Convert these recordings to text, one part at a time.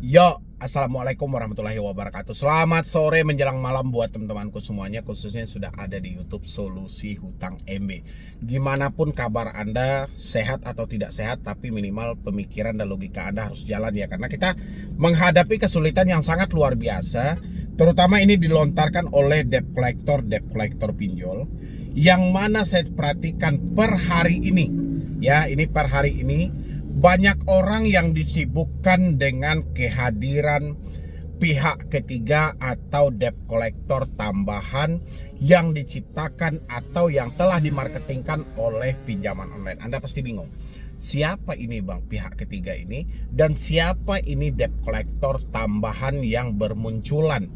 Yo, assalamualaikum warahmatullahi wabarakatuh. Selamat sore menjelang malam buat teman-temanku semuanya, khususnya sudah ada di YouTube Solusi Hutang MB. Gimana pun kabar Anda, sehat atau tidak sehat, tapi minimal pemikiran dan logika Anda harus jalan ya, karena kita menghadapi kesulitan yang sangat luar biasa. Terutama ini dilontarkan oleh debt collector pinjol, yang mana saya perhatikan per hari ini, ya ini per hari ini banyak orang yang disibukkan dengan kehadiran pihak ketiga atau debt collector tambahan yang diciptakan atau yang telah dimarketingkan oleh pinjaman online. Anda pasti bingung, siapa ini bang pihak ketiga ini, dan siapa ini debt collector tambahan yang bermunculan?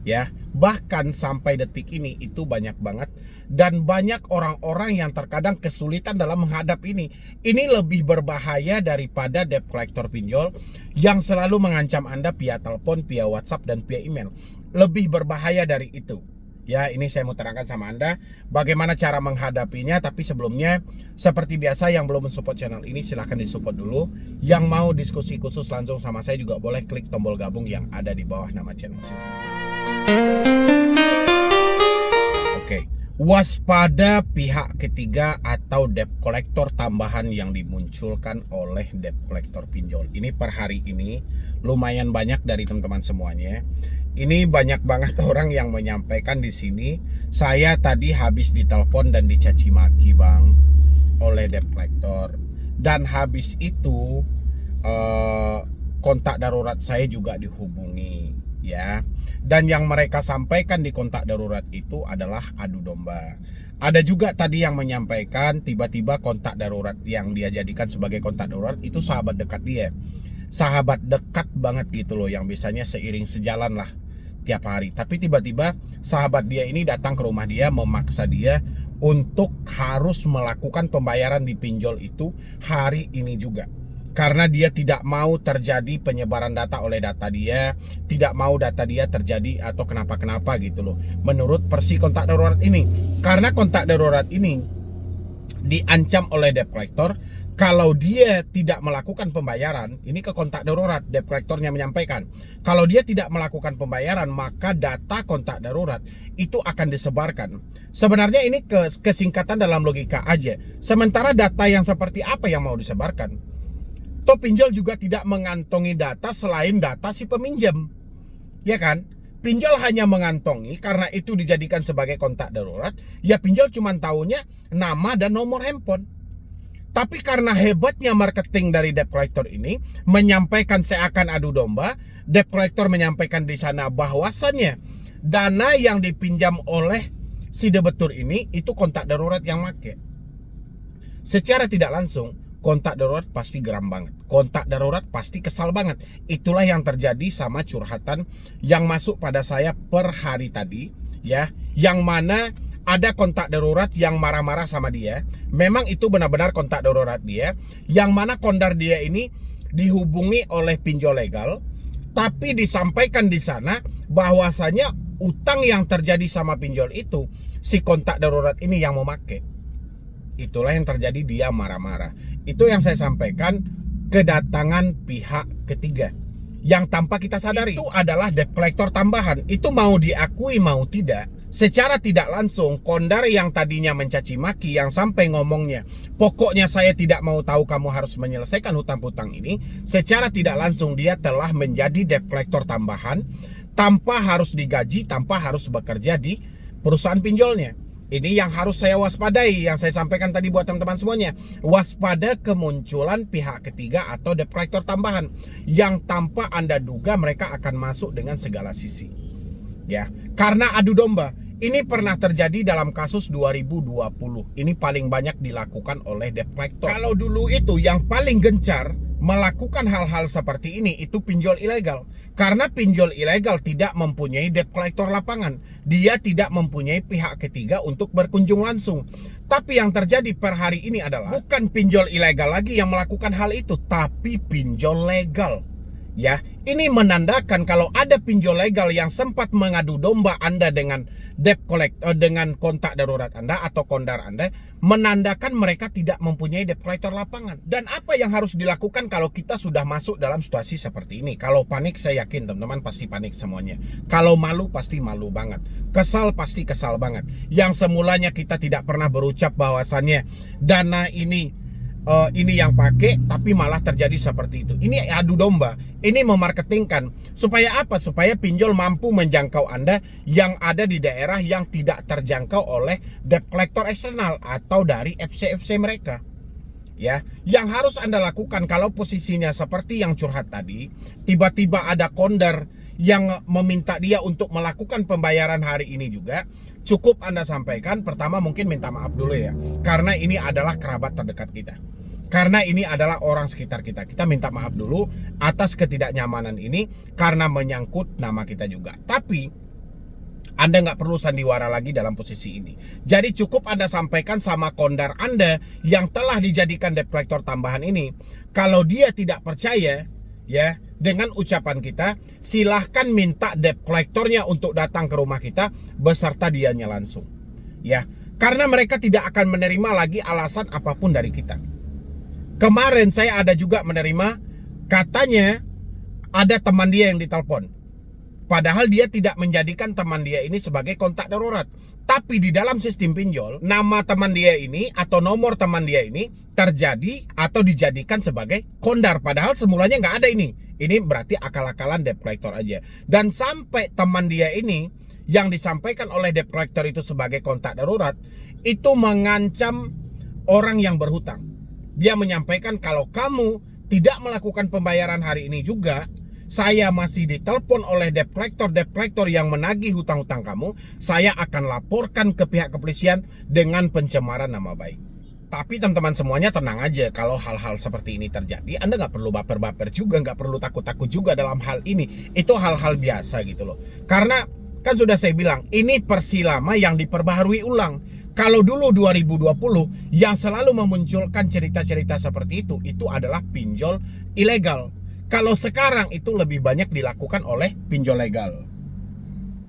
Ya, bahkan sampai detik ini itu banyak banget, dan banyak orang-orang yang terkadang kesulitan dalam menghadap ini. Ini lebih berbahaya daripada debt collector pinjol yang selalu mengancam Anda via telepon, via WhatsApp, dan via email. Lebih berbahaya dari itu. Ya, ini saya mau terangkan sama Anda bagaimana cara menghadapinya. Tapi sebelumnya, seperti biasa, yang belum mensupport channel ini silahkan disupport dulu. Yang mau diskusi khusus langsung sama saya juga boleh klik tombol gabung yang ada di bawah nama channel sini. Oke, waspada pihak ketiga atau debt collector tambahan yang dimunculkan oleh debt collector pinjol. Ini per hari ini lumayan banyak dari teman-teman semuanya. Ini banyak banget orang yang menyampaikan di sini. Saya tadi habis ditelepon dan dicaci maki bang oleh debt collector, dan habis itu kontak darurat saya juga dihubungi. Ya, dan yang mereka sampaikan di kontak darurat itu adalah adu domba. Ada juga tadi yang menyampaikan tiba-tiba kontak darurat yang dia jadikan sebagai kontak darurat itu sahabat dekat dia, sahabat dekat banget gitu loh, yang biasanya seiring sejalan lah tiap hari. Tapi tiba-tiba sahabat dia ini datang ke rumah dia, memaksa dia untuk harus melakukan pembayaran di pinjol itu hari ini juga. Karena dia tidak mau terjadi penyebaran data oleh data dia, tidak mau data dia terjadi atau kenapa-kenapa gitu loh, menurut versi kontak darurat ini. Karena kontak darurat ini diancam oleh debt collector, kalau dia tidak melakukan pembayaran, ini ke kontak darurat, debt collectornya menyampaikan, kalau dia tidak melakukan pembayaran, maka data kontak darurat itu akan disebarkan. Sebenarnya ini kesingkatan dalam logika aja. Sementara data yang seperti apa yang mau disebarkan? Toh pinjol juga tidak mengantongi data selain data si peminjam, ya kan? Pinjol hanya mengantongi karena itu dijadikan sebagai kontak darurat. Ya pinjol cuma tahunya nama dan nomor handphone. Tapi karena hebatnya marketing dari debt collector ini menyampaikan seakan adu domba, debt collector menyampaikan di sana bahwasannya dana yang dipinjam oleh si debetur ini itu kontak darurat yang make. Secara tidak langsung kontak darurat pasti geram banget, kontak darurat pasti kesal banget. Itulah yang terjadi sama curhatan yang masuk pada saya per hari tadi, ya, yang mana ada kontak darurat yang marah-marah sama dia. Memang itu benar-benar kontak darurat dia, yang mana kondar dia ini dihubungi oleh pinjol legal, tapi disampaikan di sana bahwasanya utang yang terjadi sama pinjol itu si kontak darurat ini yang memakai. Itulah yang terjadi, dia marah-marah. Itu yang saya sampaikan, kedatangan pihak ketiga yang tanpa kita sadari itu adalah debt collector tambahan. Itu mau diakui mau tidak, secara tidak langsung kondar yang tadinya mencaci maki, yang sampai ngomongnya pokoknya saya tidak mau tahu, kamu harus menyelesaikan hutang-hutang ini, secara tidak langsung dia telah menjadi debt collector tambahan tanpa harus digaji, tanpa harus bekerja di perusahaan pinjolnya. Ini yang harus saya waspadai, yang saya sampaikan tadi buat teman-teman semuanya. Waspada kemunculan pihak ketiga atau debt collector tambahan yang tanpa Anda duga mereka akan masuk dengan segala sisi. Ya, karena adu domba. Ini pernah terjadi dalam kasus 2020. Ini paling banyak dilakukan oleh debt collector. Kalau dulu itu yang paling gencar melakukan hal-hal seperti ini itu pinjol ilegal. Karena pinjol ilegal tidak mempunyai debt collector lapangan. Dia tidak mempunyai pihak ketiga untuk berkunjung langsung. Tapi yang terjadi per hari ini adalah bukan pinjol ilegal lagi yang melakukan hal itu, tapi pinjol legal Ya, ini menandakan kalau ada pinjol legal yang sempat mengadu domba Anda dengan debt collector, dengan kontak darurat Anda atau kondar Anda, menandakan mereka tidak mempunyai debt collector lapangan. Dan apa yang harus dilakukan kalau kita sudah masuk dalam situasi seperti ini? Kalau panik, saya yakin teman-teman pasti panik semuanya. Kalau malu, pasti malu banget. Kesal, pasti kesal banget. Yang semulanya kita tidak pernah berucap bahwasannya dana ini yang pakai, tapi malah terjadi seperti itu. Ini adu domba, ini memarketingkan. Supaya apa? Supaya pinjol mampu menjangkau Anda yang ada di daerah yang tidak terjangkau oleh debt collector eksternal atau dari FC-FC mereka. Ya, yang harus Anda lakukan kalau posisinya seperti yang curhat tadi, tiba-tiba ada kondar yang meminta dia untuk melakukan pembayaran hari ini juga, cukup Anda sampaikan, pertama mungkin minta maaf dulu ya, karena ini adalah kerabat terdekat kita. Karena ini adalah orang sekitar kita. Kita minta maaf dulu atas ketidaknyamanan ini karena menyangkut nama kita juga. Tapi Anda nggak perlu sandiwara lagi dalam posisi ini. Jadi cukup Anda sampaikan sama kondar Anda yang telah dijadikan debt collector tambahan ini. Kalau dia tidak percaya ya dengan ucapan kita, silahkan minta debt collectornya untuk datang ke rumah kita beserta dianya langsung. Ya, karena mereka tidak akan menerima lagi alasan apapun dari kita. Kemarin saya ada juga menerima, katanya ada teman dia yang ditelepon. Padahal dia tidak menjadikan teman dia ini sebagai kontak darurat. Tapi di dalam sistem pinjol, nama teman dia ini atau nomor teman dia ini terjadi atau dijadikan sebagai kondar. Padahal semulanya nggak ada ini. Ini berarti akal-akalan debt collector aja. Dan sampai teman dia ini yang disampaikan oleh debt collector itu sebagai kontak darurat, itu mengancam orang yang berhutang. Dia menyampaikan kalau kamu tidak melakukan pembayaran hari ini juga, saya masih ditelepon oleh debt collector yang menagih hutang-hutang kamu, saya akan laporkan ke pihak kepolisian dengan pencemaran nama baik. Tapi teman-teman semuanya tenang aja, kalau hal-hal seperti ini terjadi, Anda nggak perlu baper-baper juga, nggak perlu takut-takut juga dalam hal ini. Itu hal-hal biasa gitu loh. Karena kan sudah saya bilang, ini persilama yang diperbaharui ulang. Kalau dulu 2020 yang selalu memunculkan cerita-cerita seperti itu adalah pinjol ilegal. Kalau sekarang itu lebih banyak dilakukan oleh pinjol legal.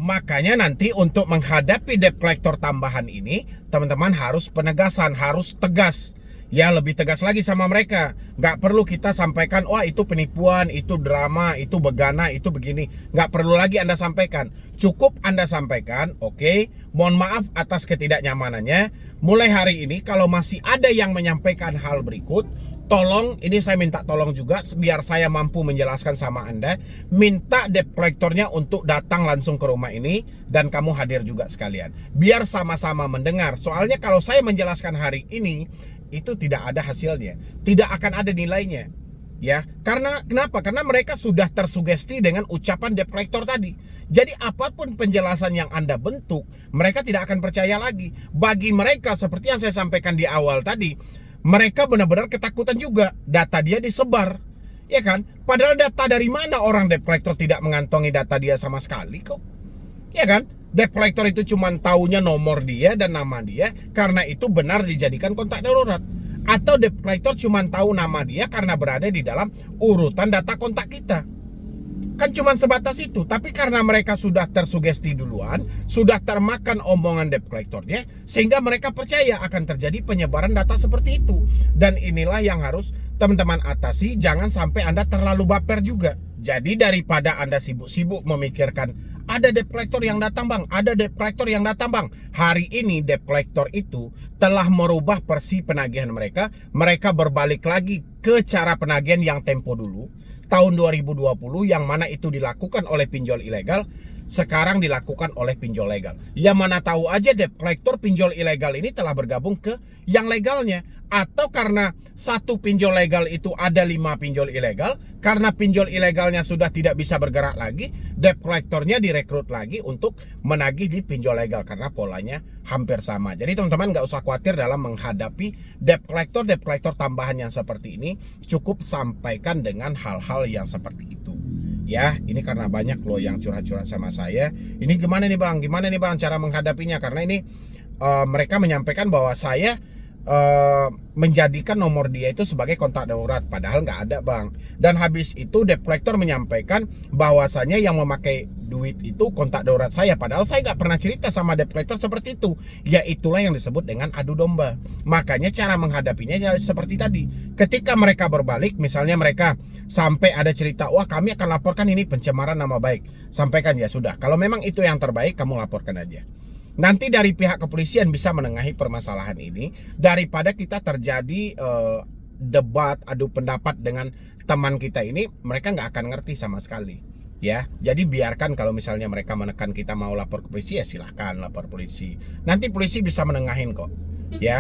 Makanya nanti untuk menghadapi debt collector tambahan ini, teman-teman harus penegasan, harus tegas. Ya, lebih tegas lagi sama mereka. Nggak perlu kita sampaikan, wah itu penipuan, itu drama, itu begana, itu begini. Nggak perlu lagi Anda sampaikan. Cukup Anda sampaikan, oke, mohon maaf atas ketidaknyamanannya. Mulai hari ini kalau masih ada yang menyampaikan hal berikut, tolong, ini saya minta tolong juga, biar saya mampu menjelaskan sama Anda. Minta debt collectornya untuk datang langsung ke rumah ini, dan kamu hadir juga sekalian. Biar sama-sama mendengar. Soalnya kalau saya menjelaskan hari ini, itu tidak ada hasilnya, tidak akan ada nilainya, ya. Karena kenapa? Karena mereka sudah tersugesti dengan ucapan debt collector tadi. Jadi apapun penjelasan yang Anda bentuk, mereka tidak akan percaya lagi. Bagi mereka, seperti yang saya sampaikan di awal tadi, mereka benar-benar ketakutan juga. Data dia disebar, ya kan? Padahal data dari mana orang debt collector tidak mengantongi data dia sama sekali kok, ya kan? Debt collector itu cuma taunya nomor dia dan nama dia, karena itu benar dijadikan kontak darurat. Atau debt collector cuma tahu nama dia karena berada di dalam urutan data kontak kita. Kan cuma sebatas itu. Tapi karena mereka sudah tersugesti duluan, sudah termakan omongan debt collectornya, sehingga mereka percaya akan terjadi penyebaran data seperti itu. Dan inilah yang harus teman-teman atasi. Jangan sampai Anda terlalu baper juga. Jadi daripada Anda sibuk-sibuk memikirkan, ada debt collector yang datang bang, ada debt collector yang datang bang. Hari ini debt collector itu telah merubah versi penagihan mereka. Mereka berbalik lagi ke cara penagihan yang tempo dulu, tahun 2020, yang mana itu dilakukan oleh pinjol ilegal, sekarang dilakukan oleh pinjol legal. Yang mana tahu aja debt collector pinjol ilegal ini telah bergabung ke yang legalnya. Atau karena satu pinjol legal itu ada 5 pinjol ilegal, karena pinjol ilegalnya sudah tidak bisa bergerak lagi, debt collectornya direkrut lagi untuk menagih di pinjol legal, karena polanya hampir sama. Jadi teman-teman nggak usah khawatir dalam menghadapi debt collector tambahan yang seperti ini. Cukup sampaikan dengan hal-hal yang seperti itu. Ya, ini karena banyak loh yang curhat-curhat sama saya. Ini gimana nih bang cara menghadapinya? Karena ini mereka menyampaikan bahwa saya menjadikan nomor dia itu sebagai kontak darurat, padahal nggak ada, Bang. Dan habis itu debt collector menyampaikan bahwasanya yang memakai duit itu kontak darurat saya, padahal saya nggak pernah cerita sama debt collector seperti itu. Ya itulah yang disebut dengan adu domba. Makanya cara menghadapinya ya seperti tadi. Ketika mereka berbalik, misalnya mereka sampai ada cerita, wah kami akan laporkan ini pencemaran nama baik, sampaikan ya sudah. Kalau memang itu yang terbaik, kamu laporkan aja. Nanti dari pihak kepolisian bisa menengahi permasalahan ini daripada kita terjadi debat adu pendapat dengan teman kita ini, mereka nggak akan ngerti sama sekali. Ya, jadi biarkan kalau misalnya mereka menekan kita mau lapor ke polisi, ya silahkan lapor polisi. Nanti polisi bisa menengahin kok, ya.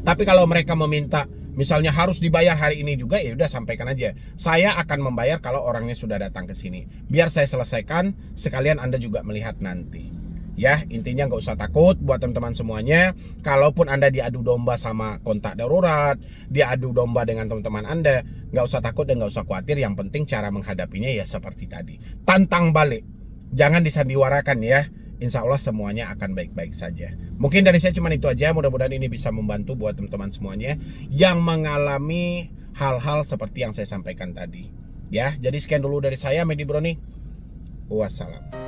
Tapi kalau mereka meminta misalnya harus dibayar hari ini juga, ya udah sampaikan aja. Saya akan membayar kalau orangnya sudah datang ke sini. Biar saya selesaikan, sekalian Anda juga melihat nanti. Ya, intinya nggak usah takut buat teman-teman semuanya. Kalaupun Anda diadu domba sama kontak darurat, diadu domba dengan teman-teman Anda, nggak usah takut dan nggak usah khawatir. Yang penting cara menghadapinya ya seperti tadi. Tantang balik. Jangan disandiwarakan ya. Insya Allah semuanya akan baik-baik saja. Mungkin dari saya cuma itu aja. Mudah-mudahan ini bisa membantu buat teman-teman semuanya yang mengalami hal-hal seperti yang saya sampaikan tadi. Ya, jadi sekian dulu dari saya, Medi Broni. Wassalam.